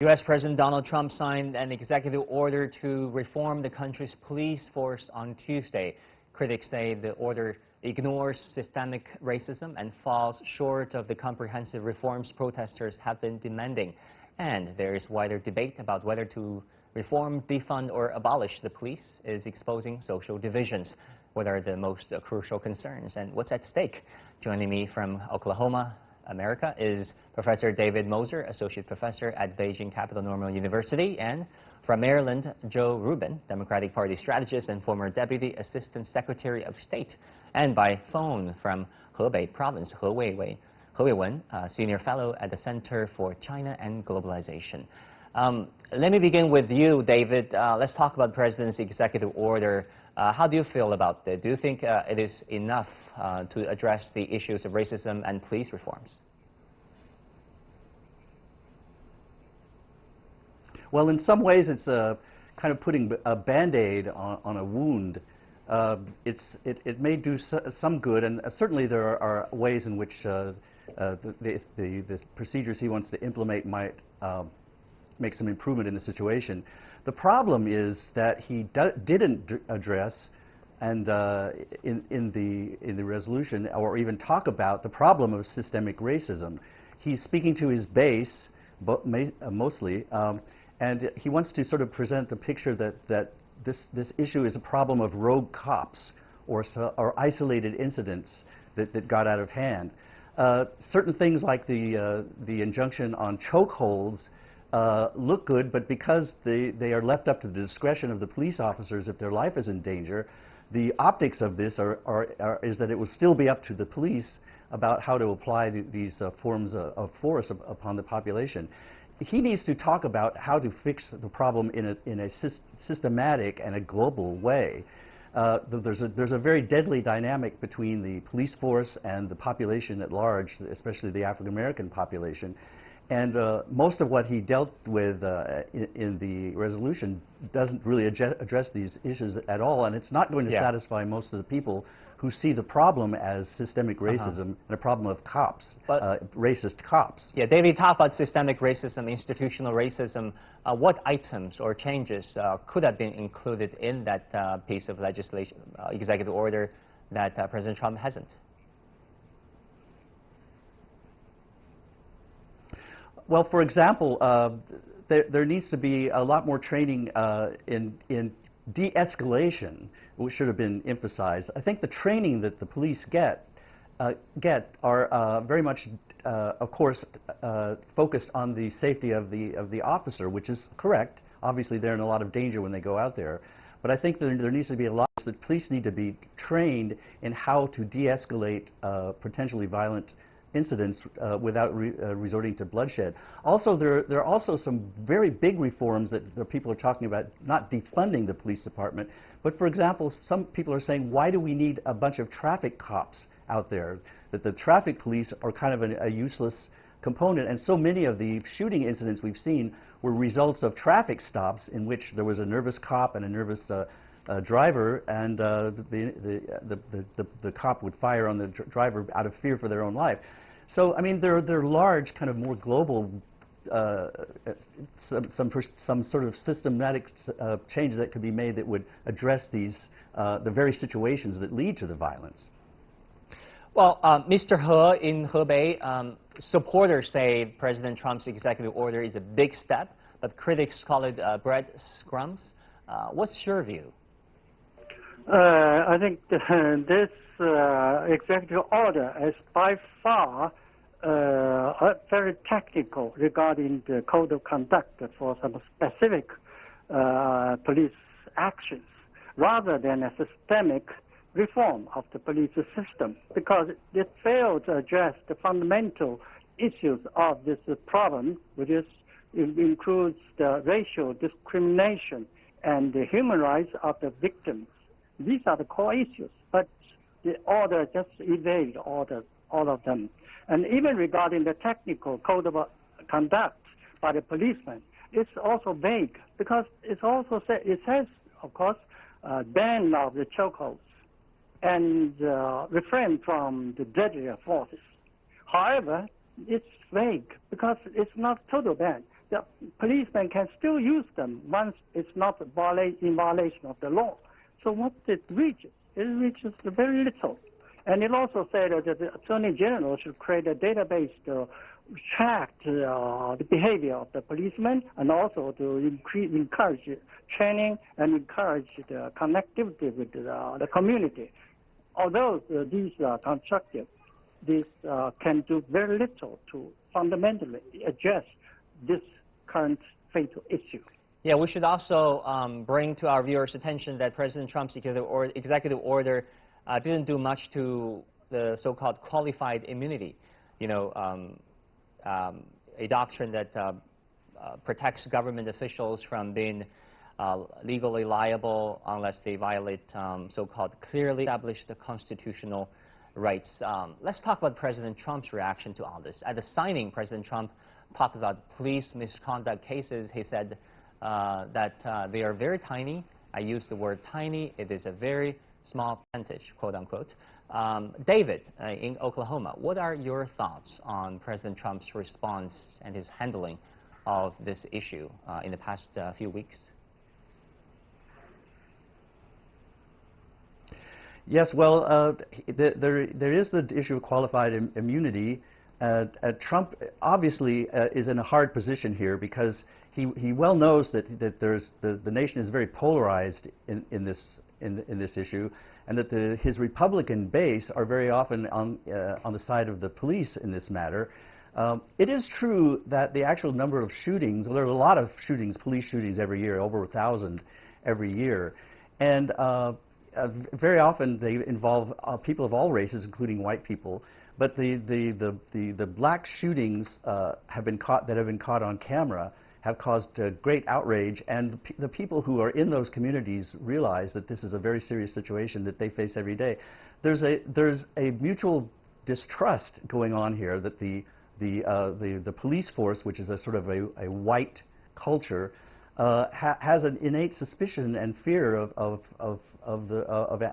U.S. President Donald Trump signed an executive order to reform the country's police force on Tuesday. Critics say the order ignores systemic racism and falls short of the comprehensive reforms protesters have been demanding. And there is wider debate about whether to reform, defund, or abolish the police is exposing social divisions. What are the most crucial concerns and what's at stake? Joining me from Oklahoma, America, is Professor David Moser, Associate Professor at Beijing Capital Normal University, and from Maryland, Joe Rubin, Democratic Party strategist and former Deputy Assistant Secretary of State, and by phone from Hebei Province, Weiwen, Senior Fellow at the Center for China and Globalization. Let me begin with you, David. Let's talk about the President's executive order. How do you feel about it? Do you think it is enough to address the issues of racism and police reforms? Well, in some ways, it's kind of putting a Band-Aid on a wound. It may do some good, and certainly there are ways in which the procedures he wants to implement might make some improvement in the situation. The problem is that he didn't address, and in the resolution, or even talk about the problem of systemic racism. He's speaking to his base, mostly, and he wants to sort of present the picture that this issue is a problem of rogue cops or isolated incidents that got out of hand. Certain things like the injunction on chokeholds look good, but because they are left up to the discretion of the police officers if their life is in danger, the optics of this is that it will still be up to the police about how to apply these forms of force upon the population. He needs to talk about how to fix the problem in a systematic and a global way. There's a very deadly dynamic between the police force and the population at large, especially the African American population. And most of what he dealt with in the resolution doesn't really address these issues at all, and it's not going to satisfy most of the people who see the problem as systemic racism and a problem of cops, racist cops. Yeah, David, talk about systemic racism, institutional racism. What items or changes could have been included in that piece of legislation, executive order, that President Trump hasn't? Well, for example, there needs to be a lot more training in de-escalation, which should have been emphasized. I think the training that the police get are very much, of course, focused on the safety of the officer, which is correct. Obviously, they're in a lot of danger when they go out there. But I think there needs to be a lot that police need to be trained in how to de-escalate potentially violent incidents without resorting to bloodshed. Also, there are also some very big reforms that the people are talking about, not defunding the police department, but for example, some people are saying, why do we need a bunch of traffic cops out there? That the traffic police are kind of a useless component, and so many of the shooting incidents we've seen were results of traffic stops in which there was a nervous cop and a nervous driver, and the cop would fire on the driver out of fear for their own life. So, I mean, there are large, kind of more global, some sort of systematic changes that could be made that would address these, the very situations that lead to the violence. Well, Mr. He in Hebei, supporters say President Trump's executive order is a big step, but critics call it breadcrumbs. What's your view? I think this executive order is by far very technical regarding the code of conduct for some specific police actions, rather than a systemic reform of the police system, because it failed to address the fundamental issues of this problem, which includes the racial discrimination and the human rights of the victims. These are the core issues, but the order just evades all of them. And even regarding the technical code of conduct by the policemen, it's also vague, because it says, of course, ban of the chokeholds and refrain from the deadlier forces. However, it's vague because it's not total ban. the policemen can still use them once it's not in violation of the law. So what it reaches very little. And it also said that the Attorney General should create a database to track the behavior of the policemen and also to encourage training and encourage the connectivity with the community. Although these are constructive, these can do very little to fundamentally address this current fatal issue. Yeah, we should also bring to our viewers' attention that President Trump's executive order didn't do much to the so-called qualified immunity, you know, a doctrine that protects government officials from being legally liable unless they violate so-called clearly established constitutional rights. Let's talk about President Trump's reaction to all this. At the signing, President Trump talked about police misconduct cases. He said that they are very tiny. I use the word tiny. It is a very small percentage, quote unquote. David, in Oklahoma, what are your thoughts on President Trump's response and his handling of this issue in the past few weeks? Yes, well, there is the issue of qualified immunity. Trump obviously is in a hard position here because he well knows that the nation is very polarized in this issue, and that his Republican base are very often on the side of the police in this matter. It is true that the actual number of shootings, well, there are a lot of shootings, police shootings every year, over 1,000 every year, and very often they involve people of all races, including white people. But the black shootings that have been caught on camera have caused great outrage, and the people who are in those communities realize that this is a very serious situation that they face every day. There's a mutual distrust going on here that the police force, which is a sort of a white culture, has an innate suspicion and fear of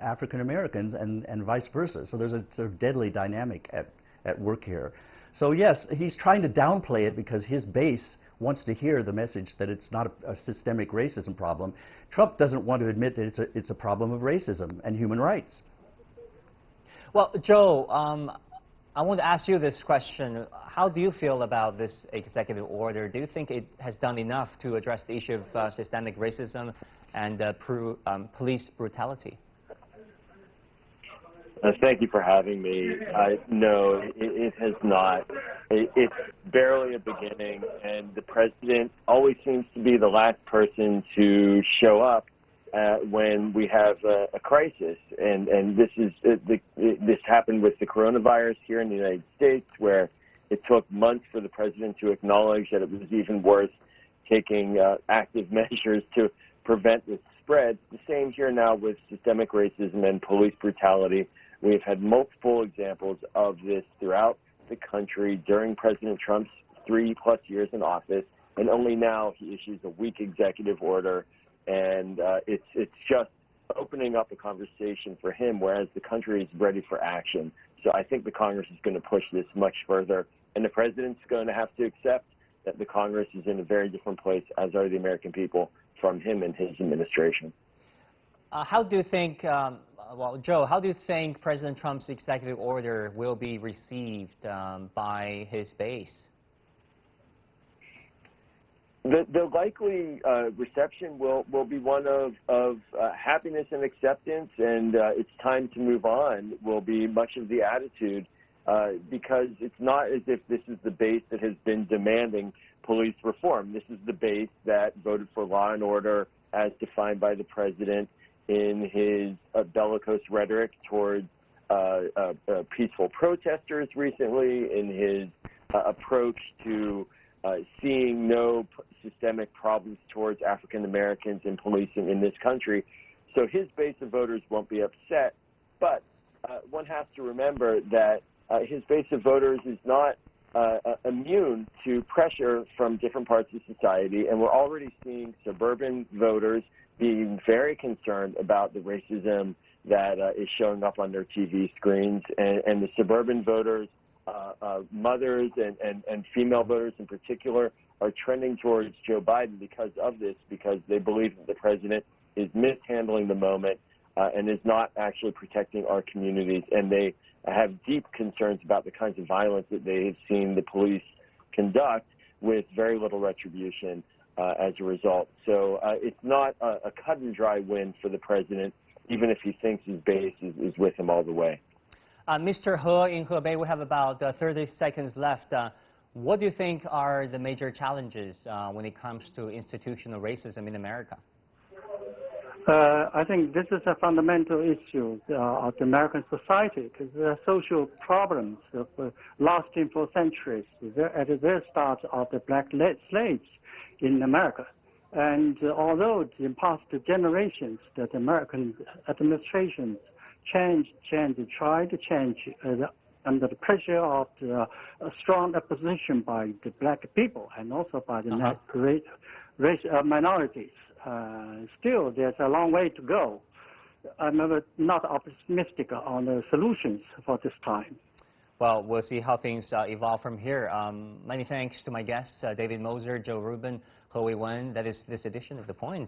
African Americans and vice versa. So there's a sort of deadly dynamic at work here. So yes, he's trying to downplay it because his base wants to hear the message that it's not a systemic racism problem. Trump doesn't want to admit that it's a problem of racism and human rights. Well, Joe, I want to ask you this question. How do you feel about this executive order? Do you think it has done enough to address the issue of systemic racism and police brutality? Thank you for having me. No, it has not. It's barely a beginning, and the president always seems to be the last person to show up when we have a crisis. And this happened with the coronavirus here in the United States, where it took months for the president to acknowledge that it was even worth taking active measures to prevent this spread. The same here now with systemic racism and police brutality. We've had multiple examples of this throughout the country during President Trump's 3+ years in office, and only now he issues a weak executive order, and it's just opening up a conversation for him, whereas the country is ready for action. So I think the Congress is going to push this much further, and the president's going to have to accept that the Congress is in a very different place, as are the American people, from him and his administration. How do you think, well, Joe, how do you think President Trump's executive order will be received by his base? The likely reception will be one of happiness and acceptance, and it's time to move on will be much of the attitude, because it's not as if this is the base that has been demanding police reform. This is the base that voted for law and order as defined by the president in his bellicose rhetoric towards peaceful protesters recently, in his approach to seeing no systemic problems towards African Americans in policing in this country. So his base of voters won't be upset, but one has to remember that his base of voters is not immune to pressure from different parts of society, and we're already seeing suburban voters being very concerned about the racism that is showing up on their TV screens, and the suburban voters, mothers and female voters in particular, are trending towards Joe Biden because of this, because they believe that the president is mishandling the moment and is not actually protecting our communities. And they have deep concerns about the kinds of violence that they have seen the police conduct with very little retribution as a result. So it's not a cut and dry win for the president, even if he thinks his base is with him all the way. Mr. He in Hebei, we have about 30 seconds left. What do you think are the major challenges when it comes to institutional racism in America? I think this is a fundamental issue of the American society, because there are social problems lasting for centuries at the very start of the black slaves in America. And although in past generations that American administrations tried to change under the pressure of the strong opposition by the black people and also by the race minorities. Still, there's a long way to go. I'm not optimistic on the solutions for this time. Well, we'll see how things evolve from here. Many thanks to my guests, David Moser, Joe Rubin, Weiwen. That is this edition of The Point.